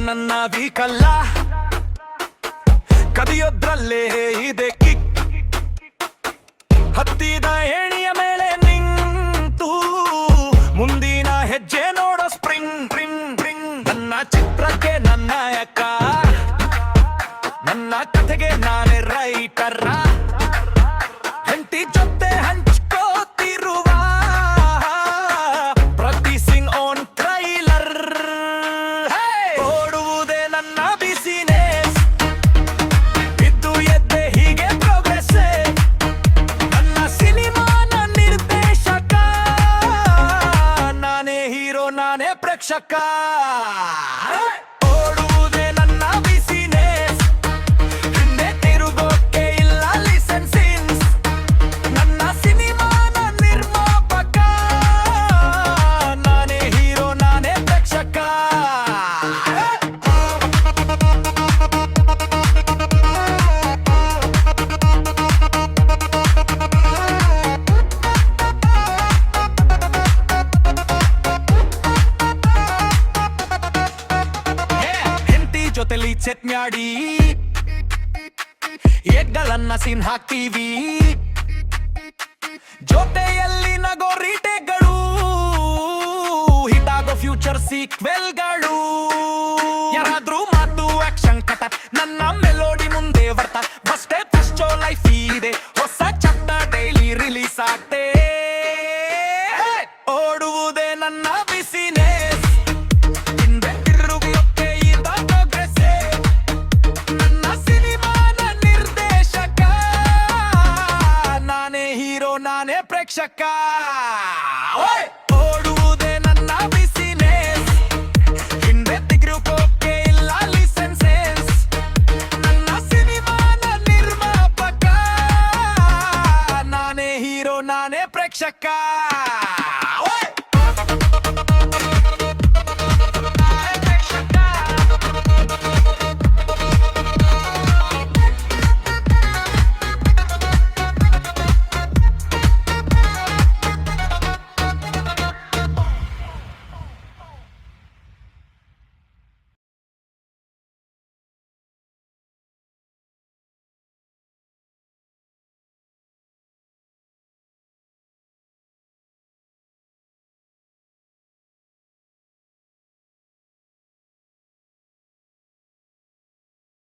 ನನ್ನ ವೀಕಲ್ಲ, ಕದಿಯೋದ್ರಲ್ಲೇ ಇದೆ ಕಿಕ್. ಹತ್ತಿದ ಏಣಿಯ ಮೇಲೆ ನಿಂತು ಮುಂದಿನ ಹೆಜ್ಜೆ ನೋಡೋ ಸ್ಪ್ರಿಂಗ್ ಸ್ಪ್ರಿಂಗ್ ಸ್ಪ್ರಿಂಗ್. ನನ್ನ ಚಿತ್ರಕ್ಕೆ ನನ್ನ ನಾಯಕ, ನನ್ನ ಕಥೆಗೆ ನಾನೇ ರೈಟರ್. ಹೆಂಡತಿ ಜೊತೆ ಹಂಚ್ಕೋತಿರುವ ಪ್ರಾಕ್ಟೀಸಿಂಗ್ ಆನ್ ಟ್ರೈಲರ್. ಓಡುವುದೇ ನನ್ನ ಬಿಸಿನೆಸ್, ಬಿದ್ದು ಎದ್ದೆ ಹೀಗೆ ಪ್ರೋಗ್ರೆಸ್. ನನ್ನ ಸಿನಿಮಾನ ನಿರ್ದೇಶಕ, ನಾನೇ ಹೀರೋ ನಾನೇ ಪ್ರೇಕ್ಷಕ. ಓಡುವುದೇ ನನ್ನ ಬಿಸಿನೆಸ್, ಹಿಂದೆ ತಿರುಗೋಕೆ ಇಲ್ಲ ಲೈಸೆನ್ಸಿನ್ಸ್. ನನ್ನ ಸಿನಿಮಾನ ನಿರ್ಮಾಪಕ, ನಾನೇ ಹೀರೋ ನಾನೇ ಪ್ರೇಕ್ಷಕ. ಹೆಂಡತಿ ಜೊತೆಲಿ ಸೆಟ್ ಮಾಡಿ ಎಗ್ಗಳನ್ನ ಸೀನ್ ಹಾಕ್ತೀವಿ. ಜೊತೆಯಲ್ಲಿ ನಗೋ ರೀಟೇಕ್ಗಳು, ಹಿಟಾಗೋ ಫ್ಯೂಚರ್ ಸೀಕ್ವೆಲ್ಗಳು. ಯಾರಾದ್ರೂ ಮಾತು ಆಕ್ಷನ್ ಕಟ, ನನ್ನ ಮೆಲೋಡಿ ಮುಂದೆ ಬರ್ತಾ. ಬಸ್ಟೇ ಫಸ್ಟೋ ಲೈಫ್ ಇದೆ, ಹೊಸ ಚಾಪ್ಟರ್ ಡೈಲಿ ರಿಲೀಸ್ ಆಗ್ತೇ. ಓಡುವುದೇ ನನ್ನ ಬಿಸಿನೆಸ್, ಹಿಂದೆ ತಿರುಗೋಕೆ ಇಲ್ಲ ಪ್ರೋಗ್ರೆಸ್. ನನ್ನ ಸಿನಿಮಾನ ನಿರ್ದೇಶಕ, ನಾನೇ ಹೀರೋ ನಾನೇ ಪ್ರೇಕ್ಷಕ. ಓಡುವುದೇ ನನ್ನ ಬಿಸಿನೆಸ್, ಹಿಂದೆ ತಿರುಗೋಕೆ ಇಲ್ಲ ಲೈಸೆನ್ಸಸ್. ನನ್ನ ಸಿನಿಮಾನ ನಿರ್ಮಾಪಕ, ನಾನೇ ಹೀರೋ ನಾನೇ ಪ್ರೇಕ್ಷಕ.